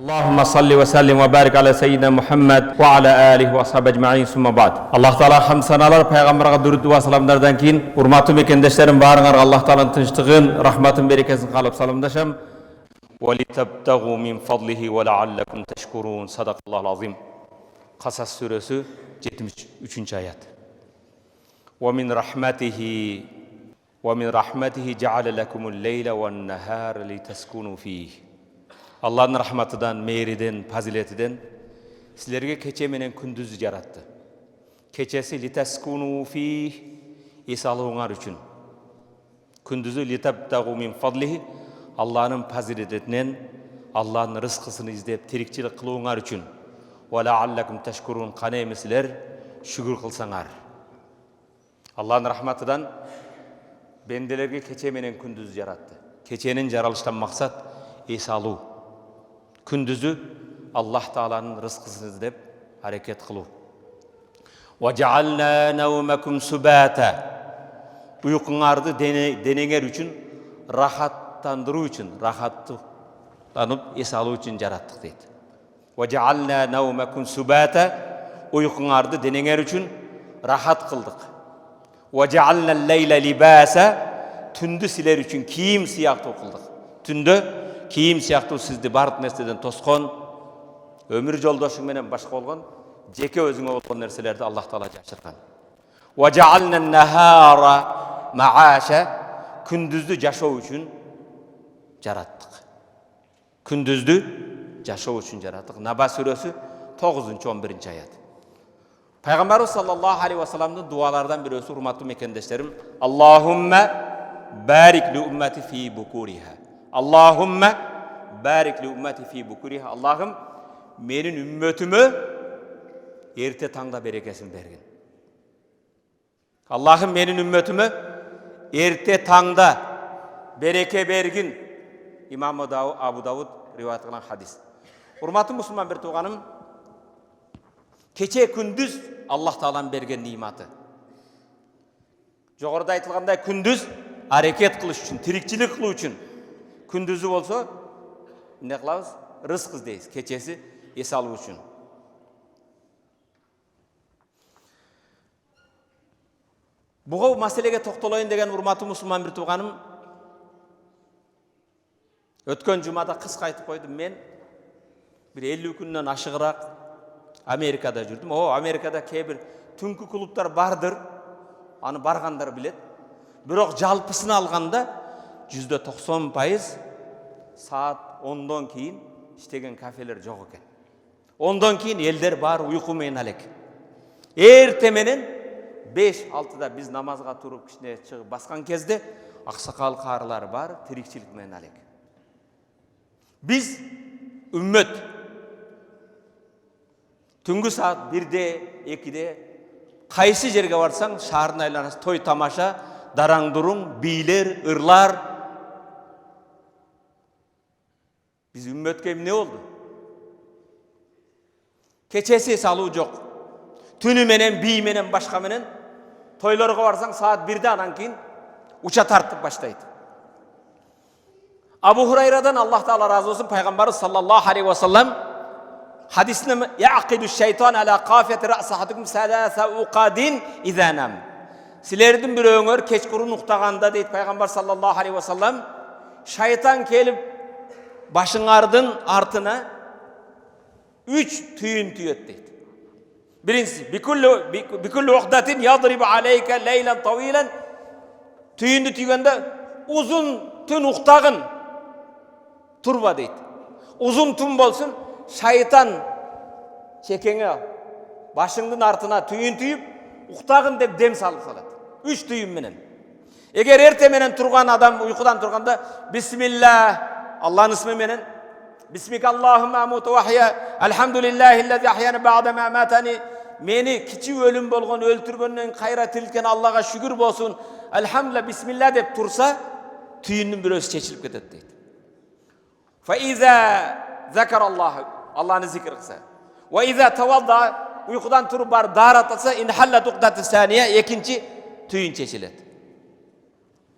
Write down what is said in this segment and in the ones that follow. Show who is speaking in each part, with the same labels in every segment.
Speaker 1: Allahumma salli wa sallim wa barik ala sayyidina Muhammad wa ala alihi wa ashabi ajma'in summa ba'd. Allah Taala hamd sanalar peygamberge durud ve salamlardan keyin urmatly mekendeşlerim barыңarga Allah Taala'nın tınçlygyn, rahmatyn, berekesin kalıp salamdaşam. Wa litabtaghu min fadlihi wa la'allakum tashkurun. Sadaqallahul azim. Qasas suresi 73. ayet. Wa min rahmatihi ja'ala lakumul leyla wan nahara litaskunu fihi. Allah'ın rahmatıdan, meyriden, faziletiden sizlerge keçe menen kündüzü yarattı. Keçesi litaskunu fih isalığınar üçün. Kündüzü litabtagu min fadlihi Allah'ın faziletinden Allah'ın rızkısını izleyip tirikçilik kılığınar üçün. Ve la'allakum teşkurun kana emisler şükür kılsanar. Allah'ın rahmatıdan bendelerge keçe menen kündüzü yarattı. Keçenin jaralıştan maksat isalığı. Kündüzü Allah Taala'nın rızkısını izlep hareket kılu. وَجَعَلْنَا نَوْمَكُمْ سُبَاتًا Uykuңardı deneňer üçün, rahatlandırуу üçün, rahatlanıp es alуу üçün jarattık deydi. وَجَعَلْنَا نَوْمَكُمْ سُبَاتًا Uykuňardı deneňer üçün rahat kıldık. وَجَعَلْنَا اللَّيْلَ لِبَاسًا Tündü siler üçün kiyim siyahtı kıldık. Tündü kiyim siyahtı sizdi barıt nerseden toskon, ömür joldoşuň menen başka bolgon, jeke özüňe bolgon nerselerdi Allah Taala jaşyrgan. Wa ja'alna an-nahara ma'asha Kündüzdü jaşоо üçün jarattık. Kündüzdü jaşoo üçün jarattık. Naba suresi 9-11 ayet. Peygamberimiz sallallahu aleyhi ve sellem'nin dualardan birisi hurmatly mekendeşlerim. Allahümme barik li ummeti fi bukuriha. Allahümme barik li ummeti fi bukuriha. Allah'ım menin ümmetimi erte tаңda berekesin bergin. Allah'ım menin ümmetimi erte tаңda bereke bergin. İmam Abu Davud rivayet kılan hadis. Hurmatly musulman bir tuğanım, keçe kündüz Allah Taala'nın bergen nimatı. Jogorda aytılgандай kündüz hareket kılış üçün, tirikçilik kılуу üçün. Kündüzü bolsa ne kılabız? Rızk izdeyiz. Keçesi es alуу üçün. Buga maselege toktoloyun degen urmatly musulman bir tuğanım. Ötkön jumada kıska aytıp koydum. Men bir 50 günden aşıgırak Amerikada жүрдüm. O Amerikada kebir түнкү klublar bardır. Anı bargandar bilet. Bирок жалпысын alganda %90% saat 10'dan keyin iştegen kafeler jok eken. 10'dan keyin elder bar uyku menen alek. Erte menen 5-6'da biz namazga turup kişine çıkıp baskan kezde aksakal karılar bar tirikçilik menen alek. Biz ümmet түнгі saat 1'de 2'de kaysı jerge barsaң şahrın aylanası toy tamaşa, darang durung, biyler, ırlar. Biz ümmetke ne oldu? Keçesi saluu jok. Tünü menen, biy menen, başka menen toylarga barsaң saat 1'de anan keyin uça tartıp başlaydı. Abu Hurayra'dan Allah Taala razı olsun Peygamberimiz sallallahu aleyhi ve sellem hadisinde ya'qidu şeytan ala qafiyati ra's ahadukum salasa uqadin iza nam. Silerden bir öňör keçkurun uktaganda deyip Peygamber sallallahu aleyhi ve sellem şeytan kelip başıňardın artına 3 tüyün tüyet deydi. Birincisi bikulli uqdatin yadribu aleyka leylan tawilan tüyünü tüygende uzun tün uktagın turba deydi. Uzun tün bolsun şeytan çekenge başыңдын артына tüyün tüyüp uktagın dep dem salıp salat. 3 tüyün menen. Eger erte menen turgan adam uykudan turganda Bismillah Allah'ın ismi menen Bismikallahumma amutu ve ahya elhamdülillahillezî ahyana ba'de ma amatani meni kiçi ölüm bolgon öltürgönden kayra tiriltken Allah'a şükür bolsun elhamdülillah bismillah dep tursa tüyünün birösü çeçilip ketet deydi. Fa iza zakarallahu Allah'ını zikir kılsa. Ve izâ tevadda uykudan turup bar darat atsa inhallat uqdatı saniye ikinci tüyün çeşilet.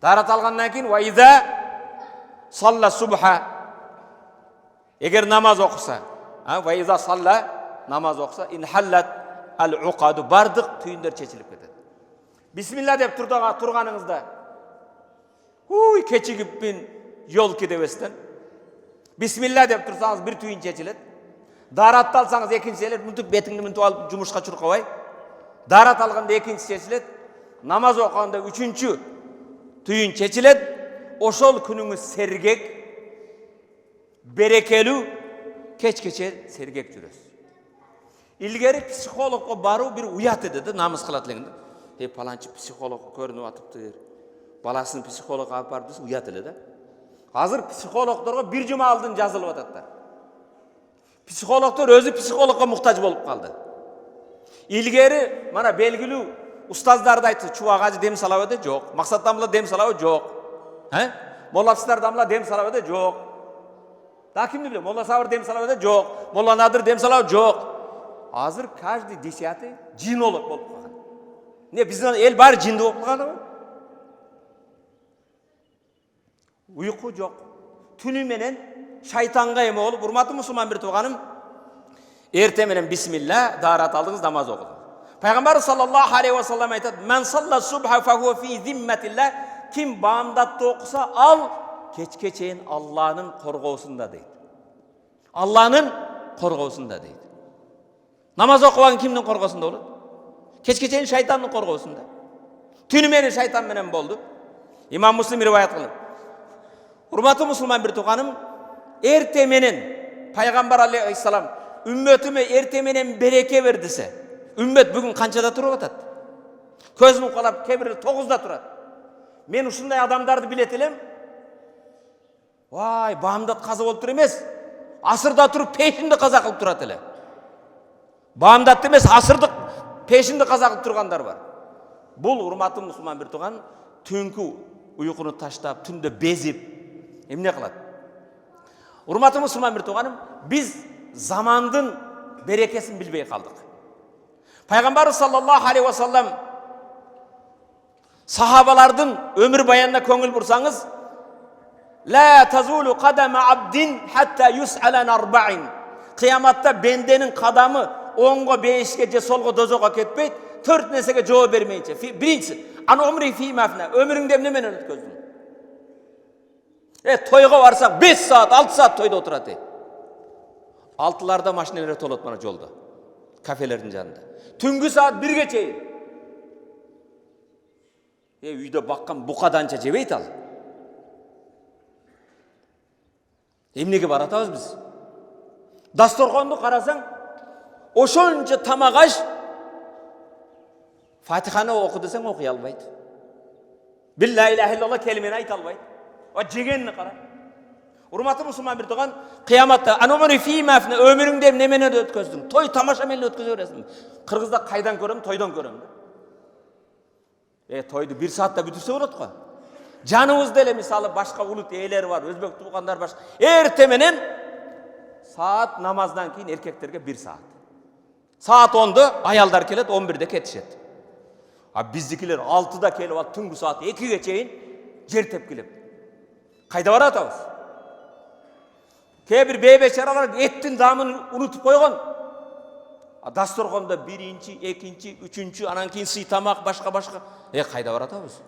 Speaker 1: Darat algandan keyin ve izâ salla subha Eğer namaz okusa, ve izâ salla, namaz okusa, inhallat al-uqadu, bardık tüyünler çeçilip ketedi. Bismillah dep turganыңızda, keçigip bin yol kedebesden. Bismillah dep tursanız bir tüyün çeçilet. Darat alsanız ekinci çeçilet, müntup betiңди müntup alıp jumuşka çurkabay. Darat alganda ekinci çeçilet. Namaz okuganda üçüncü tüyün çeçilet. Oşol günüңüz sergek, berekeli, keç-keçe sergek жүрөs. İlgeri psikologga baruu bir uyat ededi, namaz kılat elenginde. Palançı psikolog görünüp atıptır. Balasını psikolog alıp barıp uyat eledi. Hazır psikologlarga bir cuma aldın жазылып atatlar. Psikologlar özü psikologga muhtaç bolup kaldı. İlgeri mana belgili ustazlar da aytты, Чубак ажы дем салабы да жоқ, Мақсат дамла дем салабы жоқ. Молла Сыстар дамла дем салабы да жоқ. Да кимди билет? Молла Сабыр дем салабы да жоқ. Молла Надыр дем салабы жоқ. Азыр каждый десятый джинолог болуп калган. Не, биздин эл баары жинди болуп калганбы? Uyku жоқ. Түнү менен шайтанга эме болуп, урматтуу мусулман бир тууганым, эрте менен бисмилла даарат алдыңыз, намаз окудуңуз. Пайгамбар саллаллаху алейхи ва саллям айтат: "Мен салла субха фа хуа фи зимматилла", ким баамдатты окуса, ал кечке чейин Алланын коргоосунда дейт. Алланын коргоосунда дейт. Намаз окубаган кимдин коргоосунда болот? Кечке чейин шайтандын коргоосунда. Түнү менен шайтан менен болду. Имам Муслим риваят кылат. Урматтуу мусулман бир тууганым, эрте менен Пайгамбар алейхиссалам үммөтүмө эрте менен береке бер десе, үммөт бүгүн канчада туруп атат? Көзүн калап, кебири 9да турат. Мен ушундай адамдарды билет элем. Вай, баамдат каза болуп тур эмес. Асырда туруп пешинди каза кылып турат эле. Баамдат эмес, асырдык пешинди каза кылып тургандар бар. Бул урматтуу мусулман бир тууган, түнкү уйкуну таштап, түндө безип эмне кылат? Урматтуу мусулман бир тууганым, биз замандын берекесин билбей калдык. Пайгамбар саллаллаху алейхи ва саллям сахабалардын өмүр баянына көңүл бурсаңыз, ла тазулу кадама абдин хатта юс'алан арбаин. Кыяматта бенденин кадамы оңго, бешке же солго, дозого кетпейт, 4 нерсеге жооп бермейинче. Биринчиси, ан умри фи мафна, өмүрүңдү эмне менен өткөздүң? Тойго барсак 5 саат, 6 саат тойдо отурат. 6ларда машиналар толот мана жолдо, кафелердин жанында. Түнгү саат 1ге чейин. Үйдө баккан букаданча жебейт ал. Эмнеге баратабыз биз? Дасторконду карасаң, ошончо тамак аш, Фатиханы оку десең окуй албайт. Билла иляха иллаллах келимени айта албайт. Жегенни кара. Урматтуу мусулман бир тууган, кыяматта анумри фи мафна, өмүрүңдү эмне менен өткөздүң? Той тамаша менен өткөзө бересиң. Кыргызда кайдан көрөм? Тойдон көрөм. Тойду 1 саатта бүтүрсө болот го. Жаныбызда эле мисалы башка улут ээлери бар, өзбек туугандар башка. Эрте менен саат намаздан кийин эркектерге 1 саат. Саат 10'da аялдар келет, 11'de кетишет. Биздикилер 6'da келип алып, түнгү саат 2ге чейин жер тепкилеп. Кайда баратабыз? Кээ бир бейбечаралар эттин дамын унутуп койгон. Дасторконда 1-чи, 2-чи, 3-чү, анан кийин сый тамак, башка. Кайда баратабыз?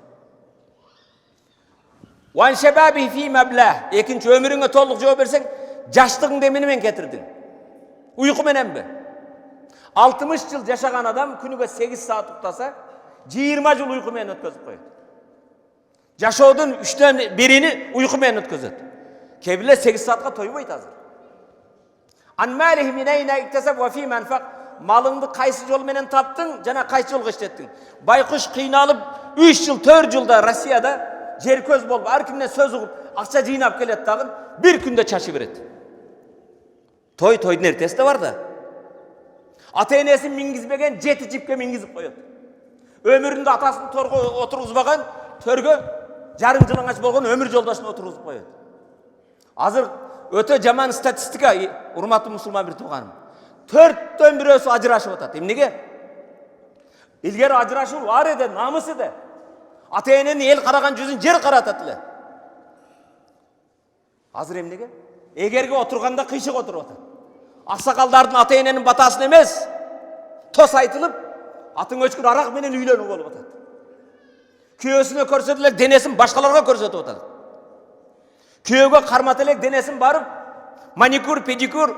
Speaker 1: Ван шабаби фи мабла. Экинчи, өмүрүңө толук жооп берсең, жаштыгыңды эмне менен кетирдиң? Уйку мененби? 60 жыл жашаган адам күнүгө 8 саат уктаса, 20 жыл уйку менен өткөзүп коет. Жашоодун 3төн 1-ни уйку менен өткөзөт. Кебиле 8 саатка тойбойт азыр. Ан малихи минайна иктесаб ва фи манфак. Малыңды кайсы жол менен таптың, жана кайсы жолго иштеттиң? Байкуш кыйналып 3 жыл, 4 жылда Россияда жер көз болуп, ар кимден сөз угуп, акча жыйнап келет дагы, бир күндө чачы берет. Тойдун эртеси да бар да. Ата-энесин мингизбеген 7 жипке мингизип коет. Өмүрүндө атасын торго отургузбаган, төргө жарым жылыңач болгон өмүр жолдошун отургузуп коет. Азыр өтө жаман статистика, урматтуу мусулман бир тууганым. 4төн 1-өсү ажырашып атат. Эмнеге? Илгери ажырашуу ар эде, намыс эде. Ата-эненин эл караган жүзүн жер каратат эле. Азыр эмнеге? эгерге отурганда кыйшык отуруп атат. Аксакалдардын ата-эненин батасын эмес, тос айтылып, атың өчкүр арак менен үйлөнүү болуп атат. Күйөөсүнө көрсөтө элек денесин башкаларга көрсөтүп атат. Күйөөгө кармата элек денесин барып, маникюр, педикюр,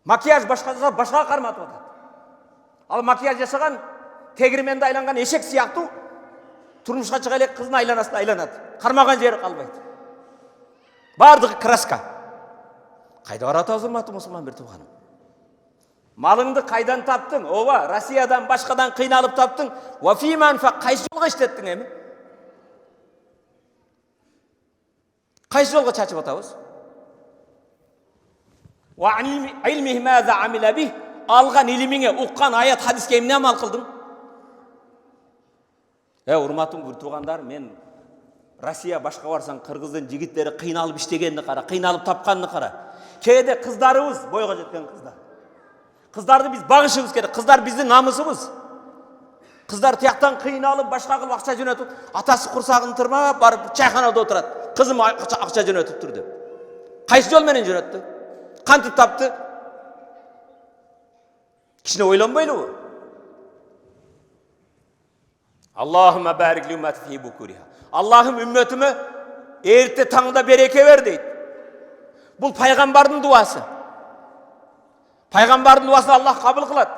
Speaker 1: макияж башкага карматып атат. Ал макияж жасаган тегирменде айланган эшек сыяктуу турмушка чыга элек кыздын айланасында айланат. Кармаган жери калбайт. Бардыгы краска. Кайда баратабыз, урматтуу мусулман бир тууганым? Малыңды кайдан таптың? Ооба, Россиядан башкадан кыйналып таптың. Ва фиман фа кайсы жолго иштеттиң эми? Кайсы жолго чачып атабыз? Ва илмихи маза амила бих. Алган илимиңе, уккан аят хадиске эмне амал кылдың? Урматтуу бир туугандар, мен Россия башка барсаң кыргыздын жигиттери кыйналып иштегенди кара, кыйналып тапканды кара. Кээде кыздарыбыз бойго жеткен кыздар. Кыздарды биз багышыбыз керек. Кыздар биздин намысыбыз. Кыздар тияктан кыйналып башка кылып акча жөнөтүп, атасы курсагын тырмап барып чайханада отурат. Кызым акча жөнөтүптүр деп. Кайсы жол менен жөнөттү? Кантип тапты? Кичине ойлонбойлубу? Аллахумма барик ли уммати фи букуриха. Аллахым үмметіме ерте таңда береке бер дейді. Бұл пайғамбардың дуасы. Пайғамбардың дуасын Аллах қабыл қылады.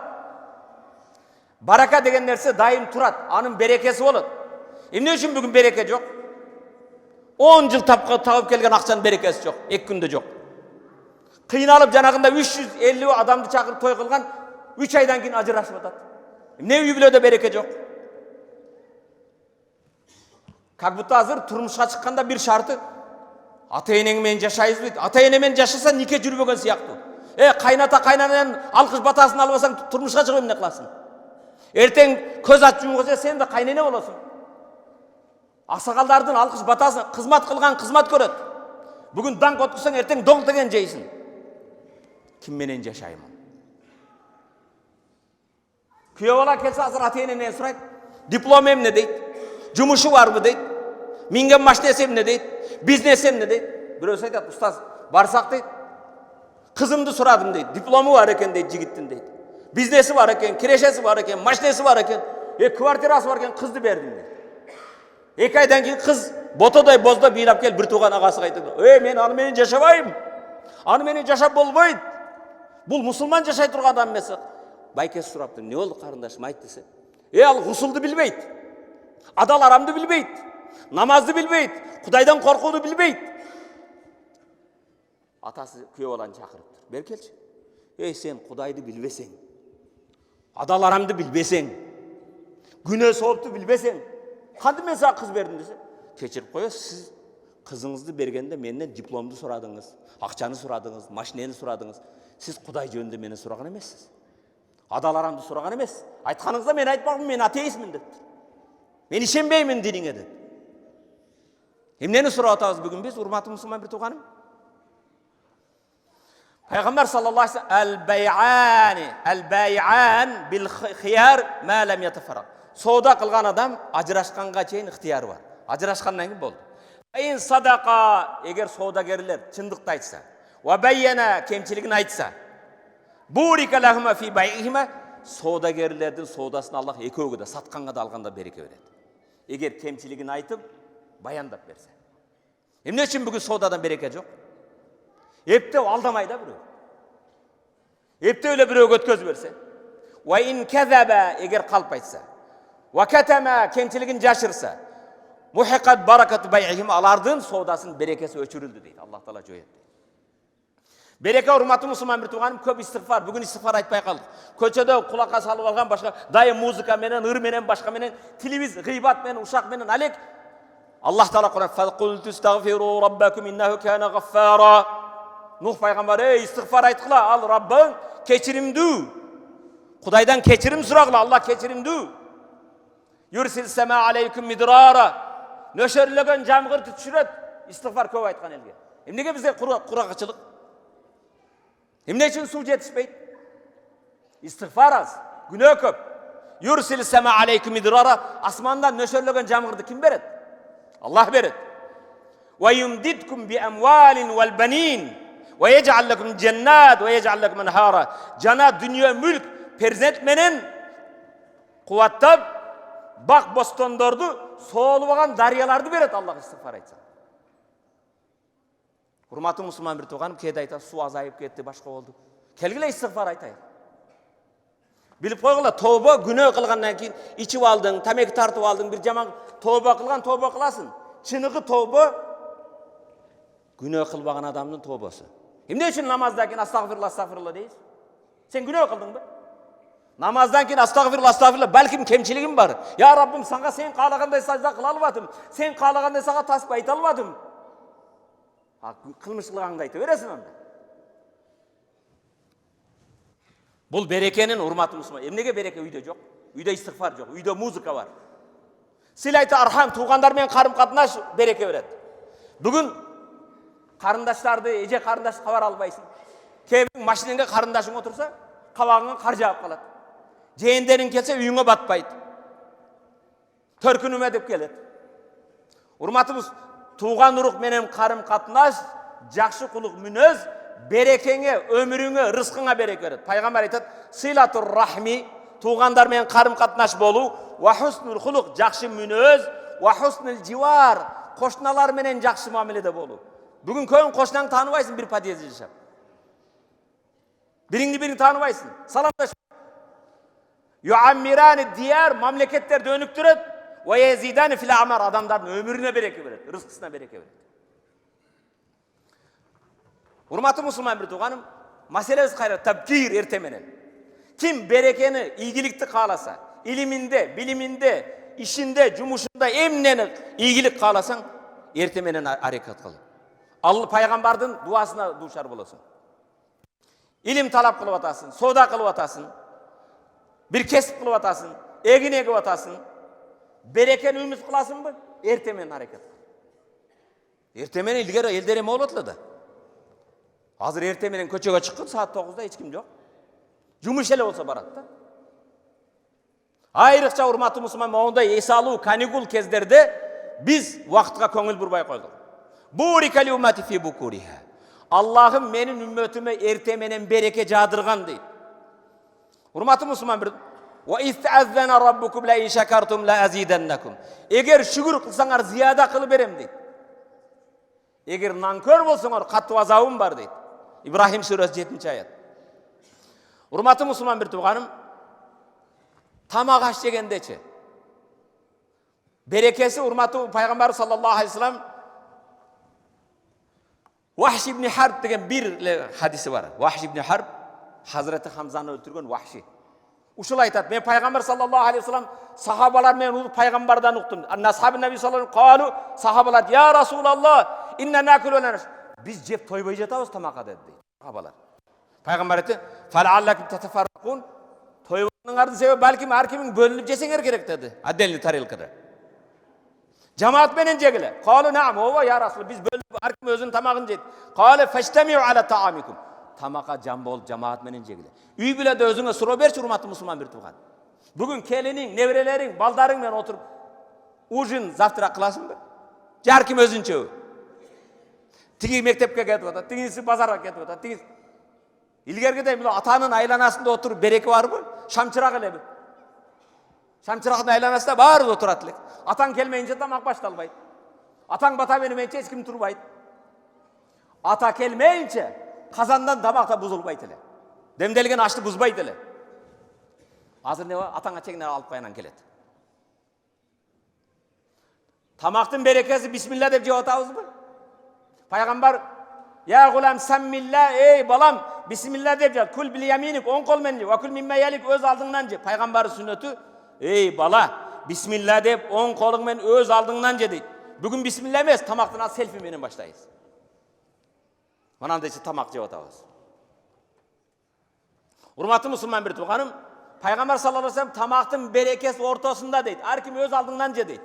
Speaker 1: Барака деген нәрсе дайым тұрады, анын берекесі болады. Эмне үшін бүгін береке жоқ? 10 жыл тауып келген ақшаның берекесі жоқ, 2 күнде жоқ. Қиналып жанағында 350 адамды шақырып той қылған 3 айдан кейін ажырашып атады. Эмне үй бүлөдө береке жоқ? Как будто азыр турмушка чыкканда бир шарты ата-энең менен жашайбыз дейт. Ата-эне менен жашаса нике жүрбөгөн сыяктуу. Кайната кайнананын алкыш батасын албасаң турмушка чыгып эмне кыласың? Эртең көз ачып жумгуза сен да кайнене болосуң. Аксакалдардын алкыш батасын кызмат кылган кызмат көрөт. Бүгүн даңк откусаң эртең доң деген жейсиң. Ким менен жашаймын? Күйөө бала келсе азыр ата-эненен сурайт. Диплом эмне дейт? Жумушу барбы дейт? Минген машинеси эмне дейт? Бизнеси эмне дейт? Бирөөсү айтат, устаз, барсак дейт. Кызымды сурадым дейт. Диплому бар экен дейт, жигиттин дейт. Бизнеси бар экен, кирешеси бар экен, машинеси бар экен. Квартирасы бар экен, кызды бердим дейт. 2 айдан кийин кыз ботодой боздоп ыйлап келип бир тууган агасыга айтты. Мен аны менен жашабайм. Аны менен жашап болбойт. Бул мусулман жашай турган адам эмес. Байкеси сураптыр. Не болду карындашым, айт десе. Ал гусулду билбейт. Адал арамды билбейт. Намазды билбейт. Кудайдан коркууду билбейт. Атасы күйөө баланы чакырыптыр. Бер келчи. Сен Кудайды билбесең, адал арамды билбесең, күнөө соопту билбесең, кантип мен сага кыз бердим десе, кечирип коесуз, сиз кызыңызды бергенде менден дипломду сурадыңыз, акчаны сурадыңыз, машинени сурадыңыз. Сиз Кудай жөнүндө менен сураган эмессиз. Адал арамды сураган эмес. Айтканыңызда мен айтпакмын, мен атеистмин деп. Мен ишенбеймин диниңе деп. Эмнени сурап атабыз бүгүн биз, урматтуу мусулман бир тууганым? Пайгамбар саллаллаху алейхи ал-бай'ан бил хияр ма лам ятафаррак. Соода кылган адам ажырашканга чейин ыктыяры бар. Ажырашкандан кийин болду. Айын садака, эгер соодагерлер чындыкты айтса, ва байяна кемчилигин айтса, бурика лахума фи байихима, соодагерлердин соодасына Аллах экөөгө да, сатканга да алганда береке берет. Эгер кемчилигин айтып, баяндап берсе. Эмне үчүн бүгүн соодадан береке жок? Эптеп алдамайда бирөө. Эптеп эле бирөөгө өткөзүп берсе. Ва ин казаба, эгер калп айтса, ва катама кемчилигин жашырса, мухикат баракату байихим, алардын соодасынын берекеси өчүрүлдү дейт. Аллах таала жоет. Береке, урматтуу мусулман бир тууганым, көп истигфар. Бүгүн истигфар айтпай калдык. Көчөдө кулакка салып алган башка дайым музыка менен, ыр менен, башка менен, телевизор, гыйбат менен, ушак менен алек. Аллах таала Кур'ан фaqul tustagfiru rabbakum innahu kana ghaffara. Нух пайгамбар истигфар айткыла, ал Раббың кечиримдүү. Кудайдан кечирим сурагыла, Аллах кечиримдүү. Юрсил сама алейкум мидрара. Нөшөрлөгөн жамгыр түшүрөт. Истигфар көп айткан элге. Эмнеге бизде куракчылык? Эмне үчүн суу жетишпейт? Истигфар аз, күнөө көп. Юрсил сама алейкум мидрара. Асмандан нөшөрлөгөн жамгырды ким берет? Аллах берет. وَيُمْدِدْكُمْ بِأَمْوَالٍ وَالْبَنِينَ وَيَجْعَلْ لَكُمْ جَنَّاتٍ وَيَجْعَلْ لَكُمْ أَنْهَارًا. Jana dünya mülk perzent menen kuvattap bak bostondordu soğuluğan daryalardı beret Allah istiğfar etsin. Hurmatlı Müslüman bir tuğanım kedi ayta su azayıp gitti başka oldu. Kelgile istiğfar aytayır. Bilip koyğula tövbe günah kılgandan keyin içip aldın, tamaki tartıp aldın bir jaman tövbe kılgan tövbe kılasın. Çınıgı tövbe günah kılbagan adamın tövbesi. Emne üçün namazdan keyin astagfirullah astagfirullah deyiz? Sen günah kıldın mı? Namazdan keyin astagfirullah astagfirullah balkim kemçiligim var. Ya Rabbim sana sen kalagандай sajda kıla albadım. Sen kalagандай sana tasbih ayta albadım. Kılmışlığыңды ayta veresin onda. Бұл берекенің урматы мұсылман. Emnege береке үйде жоқ? Үйде истигфар жоқ. Үйде музыка бар. Силайты архам туғандармен қарым қатынаш береке береді. Бүгін қарындаштарды, еже қарындаш хабар албайсың. Кейбір машинеңге қарындашың отырса, қабағыңа қар жауып қалады. Жиендерің келсе үйіңе батпайды. Төркініме деп келеді. Урматымыз туған ұруқ менен қарым қатынаш, жақсы құлық мүнөз, берекеңе, өміріңе, рызқыңа береке береді. Пайғамбар айтады, силатур рахми, туғандармен қарым қатынаш болу, ва хуснул хулуқ, жақсы мүнөз, ва хуснул живар, қошналар менен жақсы мамиледе болу. Бүгін көң қошнаң таныбайсың бір подъезде жашап. Біріңді таныбайсың. Саламдаш. Юаммирани дияр, мамлекеттерді өнүктүрөт, ва язидани фил амар, адамдардың өміріне береке береді, рызқысына береке береді. Урматы мұсылман бір туғаным, маселебіз қайрат табкир ерте менен. Kim berekeni, iyilikti қаласа, iliminde, biliminde, işinde, жұмышында emneni iyilik қаласаң, ерте менен hareket қыл. Алла пайғамбардың дуасына душар боласың. İlim talap kılıp atasın, soda kılıp atasın, bir kesip kılıp atasın, egin egip atasın. Bereken ümit kılasın mı? Erте менен hareket kıl. Erте менен ilgari eldereme olatlı da. Hazır erте менен köçöge çıkın, saat 9'da hiç kim yok. Жұмыш эле болса барат да. Айрыкча урматтуу мусулман, ондай эсалуу каникул кездерде биз вакытка көңүл бурбай койдук. Бурика ли уммати фи букуриха. Аллахым менин үммөтүмө эрте менен береке жаадырган дейт. Урматтуу мусулман, бир ва истаззана раббукум ла ин шакартум ла азиданнакум. Эгер шүгүр кылсаңар зияда кылып берем дейт. Эгер нанкөр болсоңор катуу азабым бар дейт. Ибрахим сүрөсү 7-аят. Урматы мұсылман бір туғаным, тамақ аш дегендече. Берекесі урматы пайғамбар саллаллаху алейхи вассалам Вахши ибн Харб деген бір хадисі бар. Вахши ибн Харб Хазреті Хамзаны өлтірген Вахши. Ушыл айтады, мен пайғамбар саллаллаху алейхи вассалам сахабалар мен пайғамбардан ұқтым. Насхабы наби саллаллаху алейхи вассалам сахабалар, я Расулаллах, инна накул ва наш. Біз жеп тойбай жатабыз тамаққа деді. Сахабалар. Пайғамбар айтты, фалаллакум татафарракун. Тойбаның себеби балким әркімің бөлініп жесеңер керек деді. Адделни тарилкада. Жамаат менен жегіле. Қалу наам, ова я Расул, біз бөлініп әркім өзінің тамағын жейді. Қалу фаштамиу ала таамикум. Тамаққа жам болып жамаат менен жегіле. Үй біледі өзіңе сұро берші, урматты мұсылман бір туған. Бүгін келінің, неврелерің, балдарың мен отырып ужин завтра қыласың ба? Жарким өзінче. Тиги мектепке кетіп отады, тигisi базарға кетіп отады, тигisi İlgergide atanın aylanasında oturup bereki var mı? Şamçırak ele bir. Şamçırakın aylanasında bağırız oturatlık. Atan gelmeyince tamak baştalbaydı. Atan bata vermeyince hiç kim turbaydı. Ata gelmeyince kazandan tamakta buzulbaydı ele. Demdelgen açtı buzbaydı ele. Hazır ne var? Atana çekinler alıp bayanan geledi. Tamaktın berekesi Bismillah deyip cevap ağız mı? Peygamber ya gulam semmillah, ey balam Bismillah deyip cevap. Kul bil yaminik, on kol menli. Ve kul mimme yelik, öz aldığından ce. Peygamber sünneti, ey bala Bismillah deyip on kolun men öz aldığından ce deydi. Bugün Bismillah emez, tamaktın az selfie menen başlayız. Mananda içi tamak cevap ağız. Urmatı Müslüman bir tuğanım, Peygamber sallallahu aleyhi ve sellem tamaktın berekesi ortasında deydi. Herkim öz aldığından ce deydi.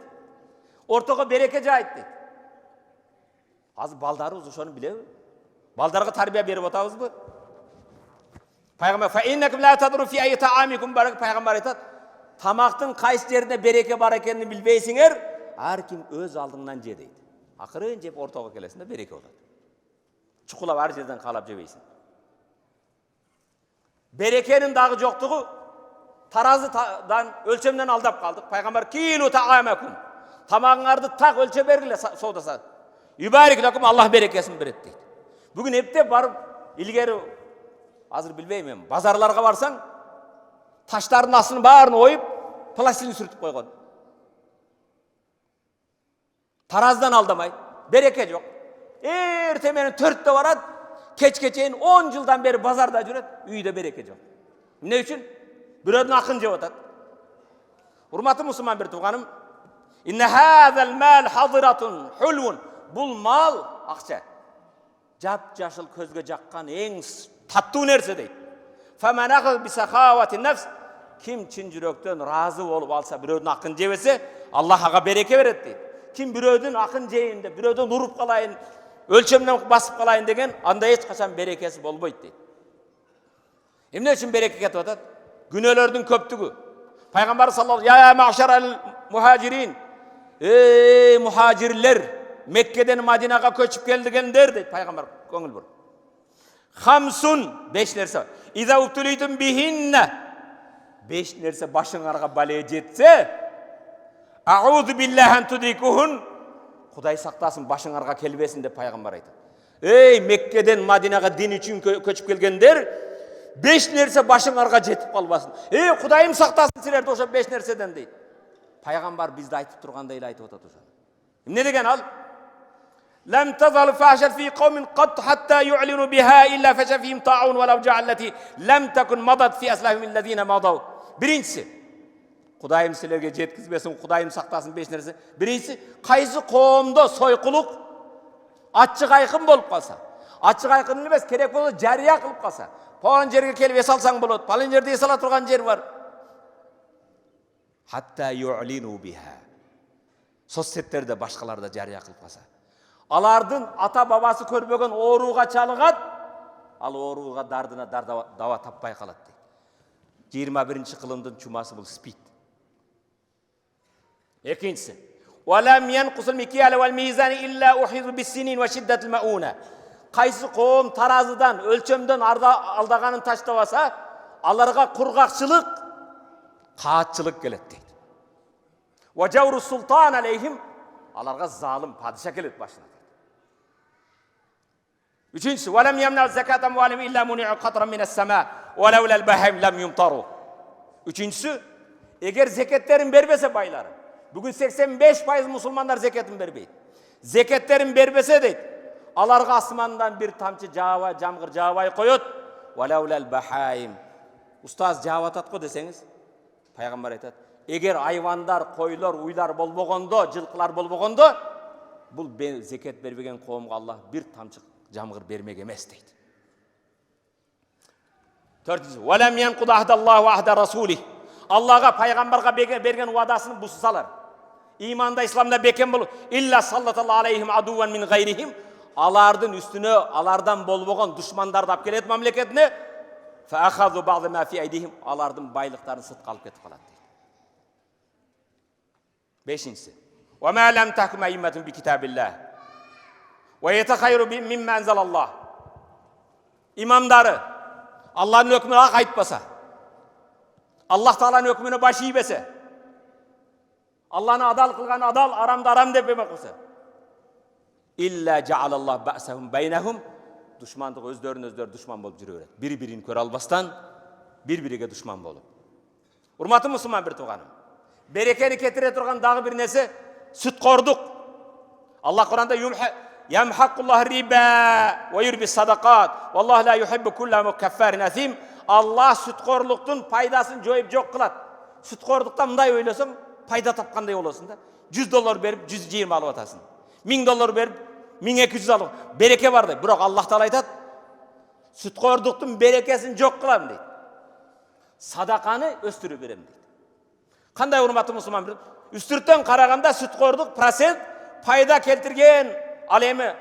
Speaker 1: Ortaga bereke cahit deydi. Az baldarı uzuşanı bile mi? Baldarga tarbiya berip otağız mı? Peygamber fa innekum la tadru fi ayyi ta'amikum barak. Peygamber aytadi, tamaktın qaysı yerinde bereke bar ekenini bilbeysiңер, her kim öz aldığından je deydi. Акырын жеп ортого келесиң да береке болот. Чукулап ар жерден каалап жебейсиң. Берекенин дагы жоктугу таразыдан өлчөмдөн алдап калдык. Пайгамбар килу таамакум. Тамагыңарды так өлчө бергиле соодаса. Юбарик лакум, Аллах берекесин берет дейт. Бүгүн эптеп барып илгери азыр билбейм мен, базарларга барсаң, таштардын астын баарын оюп, пластилин сүртүп койгон. Тараздан алдамай, береке жок. Эрте менен 4-тө барат, кечке чейин 10 жылдан бери базарда жүрөт, үйдө береке жок. Эмне үчүн? Бирөөдүн акын жеп атат. Урматтуу мусулман бир тууганым, инна хазал мал хадиратун хулвун. Бул мал акча. Жап-жашыл көзгө жаккан эң таттуу нерсе дейт. Фаманаху бисахавати нафс. Ким чын жүрөктөн разы болуп алса, бирөөдүн акын жебесе, Аллах ага береке берет дейт. Ким бирөөдүн акын жейин деп, бирөөдөн уруп калайын, өлчөмдөн басып калайын деген, анда эч качан берекеси болбойт дейт. Эмне үчүн береке кетип атат? Күнөөлөрдүн көптүгү. Пайгамбар саллаллаху алейхи ва маъшарал мухажирин. Мухажирлер, Меккеден Мадинага көчүп келдигендер дейт Пайгамбар, көңүл буруп. Хамсун, 5 нерсе. Иза уптулитум бихинна. 5 нерсе башыңарга бале жетсе, аузу биллахи ан tudrikuhun. Кудай сактасын, башыңарга келбесин деп Пайгамбар айтат. Меккеден Мадинага дин үчүн көчүп келгендер, 5 нерсе башыңарга жетип калбасын. Кудайым сактасын силерди ошо 5 нерседен дейт. Пайгамбар бизди айтып тургандай эле айтып атат ошо. Эмне деген ал? Лам тазал фашат фи qawmin qat hatta yu'linu biha illa fasha fihim ta'un wa law ja'alati lam takun madat fi aslahim alladhina madaw. Биринчиси, Кудайым силерге жеткизбесин, Кудайым сактасын 5 нерсе. Биринчиси, кайсы коомдо сойкулук ачык айкын болуп калса, ачык айкын эмес, керек болсо жарыя кылып калса, палан жерге келип эс алсаң болот, палан жерде эс ала турган жер бар. Hatta yu'linu biha. Соцсеттерде башкаларда жарыя кылып калса, алардын ата бабасы көрбөгөн ооруга чалыгат, ал ооруга дардына дава таппай калат дейт. 21 кылымдын чумасы бул спид. Экинчиси, وَلَمْ يَنْقُصُ الْمِكْيَالَ وَالْمِيزَانِ إِلَّا أُحِيطُ بِالسِّنِينَ وَشِدَّةِ الْمَؤُونَةِ. Кайсы коом таразыдан, өлчөмдөн алдаганын таштабаса, аларга кургакчылык, каатчылык келет дейт. وَجَوْرُ السُّلْطَانَ عَلَيْهِمْ. Аларга залым падиша келет башына. Үчүнчүсү, وَلَمْ يَمْنَعُ الزَّكَاةَ أَمْوَالِهِمْ إِلَّا مُنِعُ قَطْرًا مِنَ السَّمَاءِ وَلَوْلَا الْبَهَائِمُ لَمْ يُمْطَرُوا. Үчүнчүсү, эгер зекеттерин бербесе байлары, бүгүн 85% мусулмандар зекетин бербейт. Зекеттерин бербесе дейт, аларга асмандан бир тамчы жамгыр жаабай коет. وَلَوْلَا الْبَهَائِمُ. Устаз жаап атат го десеңиз, Пайгамбар айтат, эгер айвандар, койлор, уйлар болбогондо, жылкылар болбогондо, бул зекет бербеген коомго Аллах бир тамчы жамгыр бермек эмес дейт. Төртүнчүсү, وَلَمْ يَنْقُضْ عَهْدَ اللَّهِ وَعَهْدَ رَسُولِهِ. Аллага, пайгамбарга берген уадасын бузсалар, иманда, исламда бекем болуп, илля саллаталлаху алейхим адуван мин гайрихим, алардын үстүнө алардан болбогон душмандарды алып келет мамлекетине, фаахазу бa'd ма фи айдихим, алардын байлыктарын сытка алып кетип калат дейт. Бешинчиси, ва ма лам tahkum aimmatun bi kitabillah wa yatakhayru mimma anzalallah. Имамдары Аллахтын өкмүнө ак айтпаса, Аллах Тааланын өкмүнө баш ийбесе, Аллахны адал кылган адал, арамды арам деп эме кылса, илля жаалаллах бa'сахum байнахум, душмандык өздөрүн душман болуп жүрө берет. Бири-бирин көрө албастан, бири-бириге душман болуп. Урматтуу мусулман бир тууганым, берекени кетире турган дагы бир нерсе сүткордук. Аллах Куранда ямхакуллаху риба ва юрби садакат, валлаху ла юхиббу кулла мукаффарин асим. Аллах сүткорлуктун пайдасын жоюп жок кылат. Сүткорлуктан мындай ойлосоң, пайда тапкандай болосуң да. $100 берип 120 алып атасың. $1000 берип 1200 алып. Береке бар дейт. Бирок Аллах Таала айтат, сүткорлуктун берекесин жок кылам дейт. Садаканы өстүрүп берем дейт. Кандай урматтуу мусулман? Үстүртөн караганда сүткорлук процент пайда келтирген, ал эми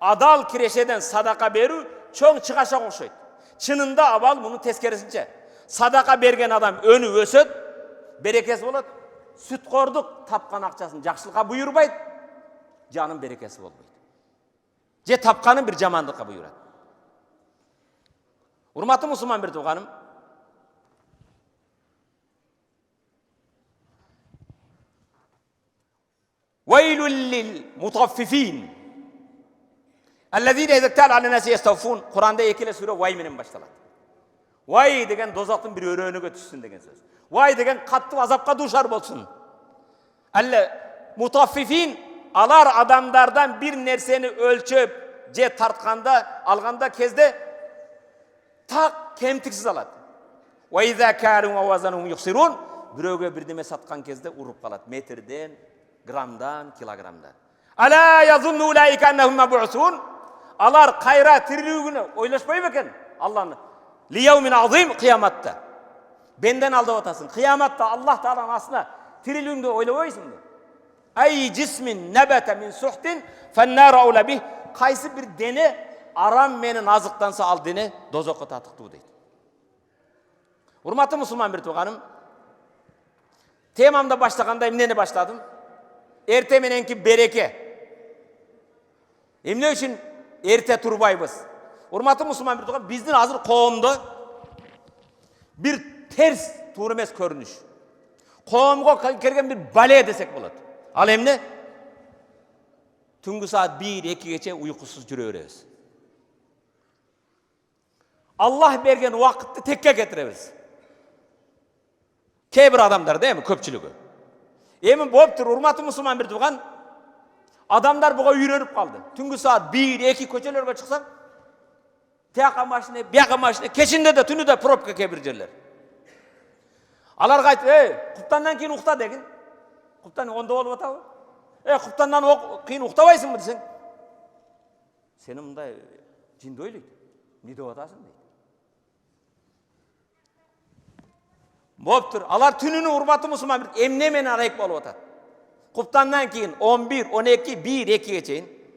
Speaker 1: адал кирешеден садака берүү чоң чыгашак окшойт. Чынында абал мунун тескерисинче. Садака берген адам өнү өсөт, берекеси болот. Сүткорлук тапкан акчасын жакшылыкка буйрубайт. жанın берекесі болбойт. Же тапқанын бір жамандыққа бұйырады. Урматты мұсылман бір туғаным, ويل للمطففين الذين إذا اكتالوا على الناس يستوفون. Kur'an'da ekile sure vay menen başladı. Vay degen dozақтың bir өрөөнүгө түссүн деген сөз. Vay degen катты азапка душар болсун. Mutaffifin alar adamlardan bir nerseni ölçüp je tartkanda alganda kezde tak kemtiksiz alат. Wa iza kalu wa wazanuhum yukhsirun. Biröөгө birдеме саткан кезде уруп калат. Метрден, gramdan, kilogramdan. Ala yazunnu ulaika annahum mab'usun. Alar kayra tirilүүgünü oylaşpayb eken Allah'ın. Li yevmin azim kıyamatta. Benden aldı otasın. Kıyamatta Allah Teala'nın aslına tirilүүngdü oylaboysun. Ay cismin nebete min suhtin fennar aula bih. Kaysı bir dene aram menen azıktansa al dene dozokko tatıktуу deydi. Urmatlı musulman bir tuğanım. Temamda başlaganda emneni başladım. Erte menenki bereke. Emne üçün erte turbayбыз. Urmatlı musulman bir tuğan bizdin hazır qoğumda bir ters tuğur emes көрүнүш. Qoğumga kergen bir bale desek болады. Al emne? Түнгі saat 1-2 geçe uykusuz жүрөбүз. Allah bergen vakitти tekke getirebiz. Кейбір адамдар değil mi? Köpçülüğü. Emin boluptur urmatlı musulman bir tuğan adamlar buga үйрөнүп kaldı. Түнгі saat 1-2 köçelörgө çıksak tiyaka maşine, biyaka maşine, keçinde de tünü de propka kebir jerler. Alar gayt, kuptandan keyin ukta degin. Kuptan onda olup atabı. Kuptandan keyin uktabaysın mı desen? Senin mında jinde oyluydu. Ne de atasın deydi. Boptur. Alar tününü urmatı musulman bir emne meni arayıp olup atar. Kuptandan keyin 11, 12, 1, 2 geçeyin.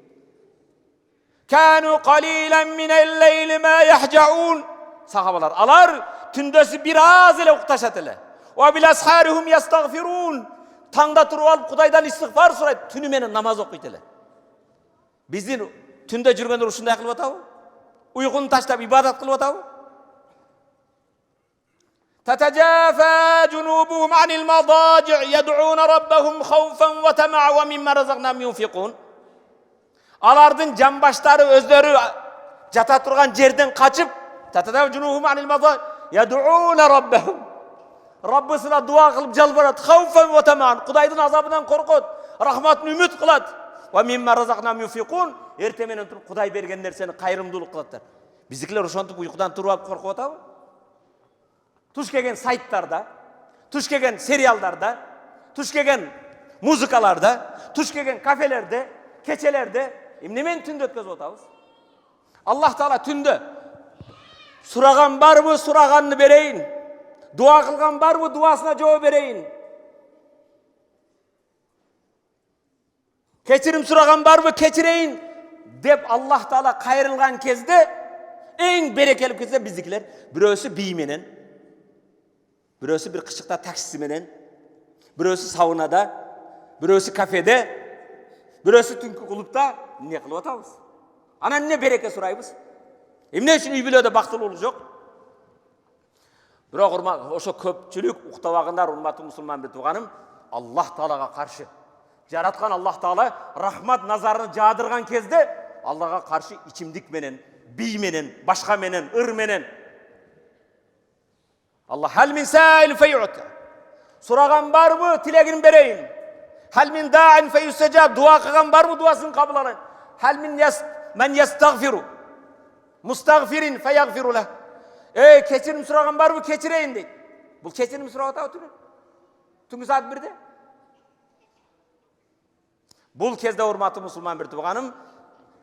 Speaker 1: Kanu qalilan minel leyli ma yahcaun. Sahabalar alar tündesi biraz ile uktaşatılı. Ve bilasharihum yastagfirun. Tаңda туруп алып Кудайдан истигфар сурайт, түнү менен намаз окуйт эле. Биздин түндө жүргөндөр ушундай кылып атабы? Уйкуну таштап ибадат кылып атабы? Tatajafa junubuhum anil madaji' yad'un rabbahum khawfan wa tama'a wa mimma razaqnahum yunfiqun. Alardын жамбаштары өздөрү жата турган жерден качып, tatajafa junubuhum anil madaji' yad'un rabbahum. Rabbisine dua kılıp jalbarat. Khawfan ve teman. Kuday'dın azabından korkut. Rahmatını ümit kılat. Ve mimma razaqnahum yunfiqun. Ertemenen turup Kuday bergen nerseni kayrımdılık kılatlar. Bizdikiler ошентип uykudan turup alıp korkup atabı. Tuş kegen saytlarda, tuş kegen seriallarda, tuş kegen muzikalarda, tuş kegen kafelerde, keçelerde nemen tündö ötközüp atabız. Allah Teala tündö suragan bar mı suraganını bereyin. Dua kılgan bar mı duasına cevap bereyin. Keçirim suragan bar mı keçireyin dep Allah Teala kayırılgan kezde en berekeli kezde bizdikiler birösü biymenen, birösü bir kışıkta taksisi menen, birösü saunada, birösü kafede, birösü tünkü kulupta ne kılıp atabız? Ana ne bereke surayбыз? Emne üçün uy бүлөдө бактылуу жок? Бирок ошо көпчүлүк уктабагындар урматтуу мусулман бир тууганым, Allah Teala'га каршы жараткан Allah Teala рахмат назарын жаадырган кезде Allah'a karşı içimdik menen, biy menen, başka menen, ır menen. Allah hal min sa'il feyu't. Suragan bar mı tilegini bereyin. Hal min da'in feyusecab. Dua kılgan bar mı duasını kabul alın. Hal min men yestagfiru. Mustagfirin feyagfiru leh. Keçirim suragan bar mı keçireyin deydi. Bu keçirim suragan oturuyor. Tüngü saat 1'de. Bul kezde urmatı musulman bir tuğanım.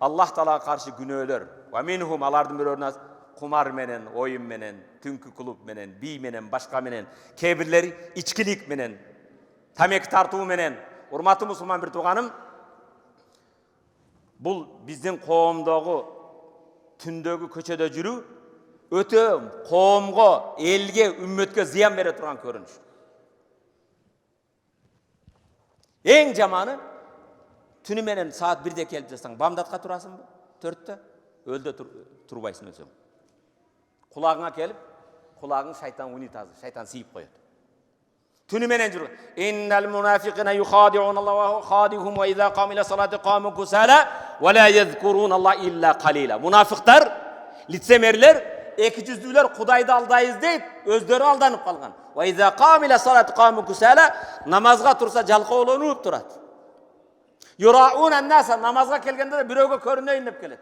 Speaker 1: Allah Teala'ga karşı günöөлөр. Ve minhum alardın bir örnaz kumar menen, oyun menen, tünkü kulüp menen, biy menen, başka menen, kebirleri içkilik menen, tamek tartığı menen. Urmatı musulman bir tuğanım. Bul bizdin qoomdogу tündögü köçödө жүрүү ötö qoomgo, elge, ümmetke ziyan bere turgan körünüş. En jamanı Түнү менен саат 1-де келип жатсаң, бамдатка турасыңбы? 4-те? Өлдө турбайсың өзүң. Кулагыңа келип, кулагың шайтан унитазы, шайтан сийип коет. Түнү менен жүргөн. Иннал мунафиқина юхади'уналлаха ва хадихум ва иза қаму иля салати қаму кусала ва ла yazkurunallaha illa qalila. Munafiqlar, лицемерлер, эки жүздүүлөр Кудайды алдайбыз дейт, өздөрү алданып калган. Ва иза қаму иля салати қаму кусала, намазга турса жалкоолонуп турат. Yura'una an-nasa, namazga kelgende de biröөгө көрүнөйүн деп келет.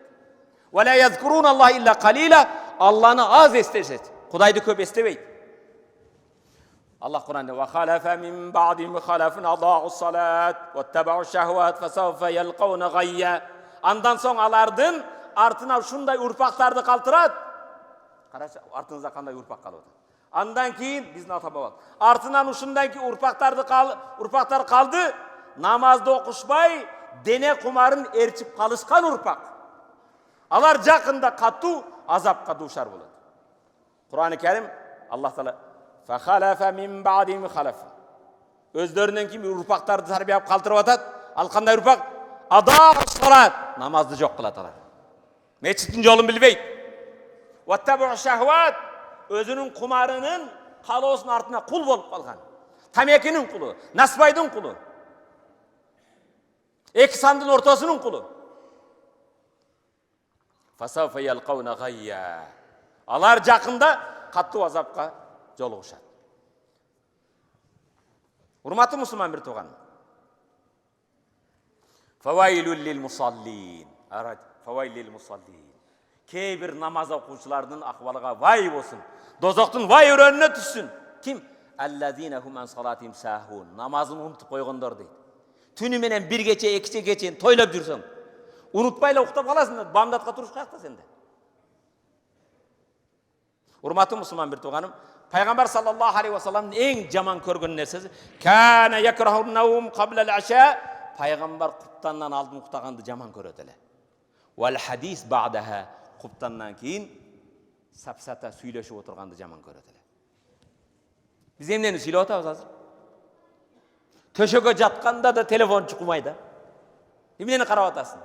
Speaker 1: Ва ла yazkurunallaha illa qalila, Allah'ını az esteşet. Kudaydı köp estebeyt. Allah Kur'an'da ve halafe min ba'dihim halafun adâ'us salat ve teba'uş şehvat fe savfe yelqavne gayya. Andan son alardın artına şunday urpaktardı kaltırat. Karaça artınıza kanday urpak kalıp. Andan keyin bizni ata babal. Artınan uşundan ki urpaktar kaldı. Namazda okuşmay dene kumarın erçip kalışkan urpak. Alar jakında kattu azapka duşar болады. Kur'an-ı Kerim Allah Teala فَخَلَفَ مِنْ بَعْدِهِمْ خَلَفَ Özlerinden kim urpaqtardı tarbiyap kaldırıp atat. Al kanday urpak? Adâ'us salat. Namazdı jok kılatalar. Meçitin jolun bilbeyt. وَاتَّبُعُ şehvat. Özünün kumarının kalosun артына kul bolup kalgan. Tamekinin kulu, nasbaydın kulu. Eki sandın ortasının kulu. فَسَوْفَ يَلْقَوْنَ غَيَّا Alar jakında kattu azapka joluguşat. Urmatı Müslüman bir tuğan. Fevailul lil musallin. Fevail lil musallin. Keybir namaz okuyucularının ahvalıga vay olsun. Dozoktun vay önüne düşsün. Kim? Ellezine hum an salatihim sahun. Namazını unutup koygunlar deydi. Tünü menen bir gece, iki gece toylap жүрсөң. Unutpayla uktap kalasın. Bamdatka turuş kayakta sende. Urmatı Müslüman bir tuğanım. Peygamber sallallahu aleyhi ve sellem'in en jaman körgөн nersesi kana yakrahun nawm qabla al-asha. Peygamber kuptandan aldın uktaganda jaman köröt ele. Wal hadis ba'daha kuptandan keyin sapsata süйлөшүп oturganda jaman köröt ele. Biz emneni süйлөп atабыз азыр? Төшөгө жатканда да телефон чукмайда. Эмнени карап атасың?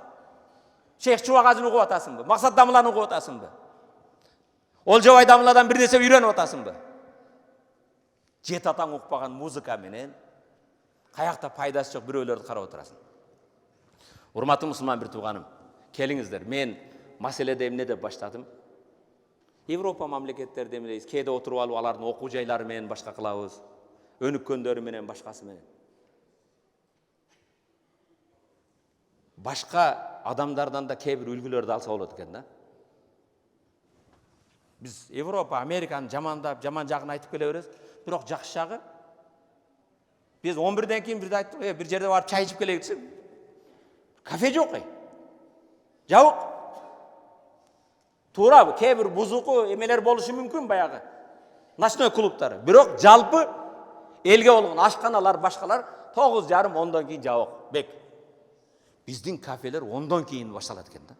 Speaker 1: Шейх Чубагазын угуп атасыңбы? Максат дамыланы угуп атасыңбы? Олжабай дамыладан бир нерсе үйрөнүп атасыңбы? Жет атаң укпаган музыка менен каякта пайдасы жок бирөөлөрдү карап отурасың. Урматтуу мусулман бир тууганым, келиңиздер. Мен маселеде эмне деп баштадым? Европа мамлекеттерде эмнейбиз? Кээде отуруп алып алардын окуу жайлары менен башка кылабыз. Өнүккөндөрү менен башкасы менен. Башка адамдардан да кээ бир үлгүлөрдү алса болот экен да. Biz Европа, Американы жамандап, жаман жагын айтып келе беребиз. Бирок жакшы жагы biz 11-ден кийин бирде айттык, бир жерде барып чай ичип келейик десек, кафе жок. Жабык. Туура, кээ бир бузуку эмелер болушу мүмкүн баягы. Ночной клубтары. Бирок жалпы элге болгон ашканалар, башкалар 9:30, 10-дон кийин жабык. Бек. Биздин кафелер 10-дон кийин башталат экен да.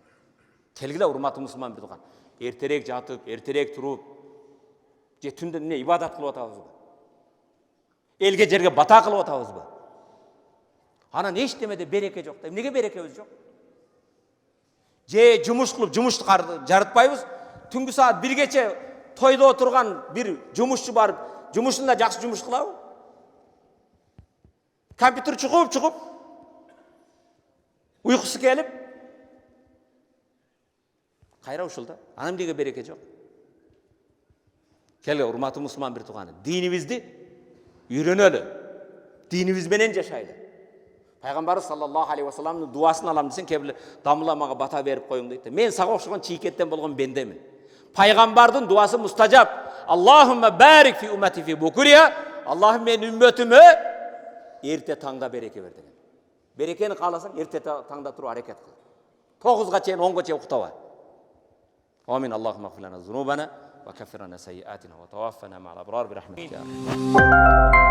Speaker 1: Келгиле урматтуу мусулман бир тууган. Erterek jatıp, erterek turup, je түндө эмне ибадат кылып атабызбы? Элге жерге бата кылып атабызбы? Анан эчтемеде береке жок да. Эмнеге берекебиз жок? Же жумуш кылып, жумушту жарытпайбыз. Түнгү саат 1-гече тойдо отурган бир жумушчу барып, жумушунда жакшы жумуш кылабы? Компьютер чугуп, уйкусу келип, кайра ушулда. Анан эмнеге береке жок? Келге урматтуу мусулман бир тууганы, динибизди үйрөнөлү. Динибиз менен жашайлы. Пайгамбарыбыз саллаллаху алейхи ва салламдын дуасын алам десең, кебиле дамыла мага бата берип коюң дейт. Мен сага окшогон чийкеттен болгон бендемин. Пайгамбардын дуасы мустажаб. Аллахумма барик фи уммати фи букурия. Аллахым мен үммөтүмө эрте таңда береке бер деген. Берекени кааласаң, эрте таңда туруп аракет кыл. 9-га чейин, 10-га чейин уктаба. آمين اللهم اغفر لنا ذنوبنا وكفر عنا سيئاتنا وتوفنا مع الأبرار برحمتك يا رب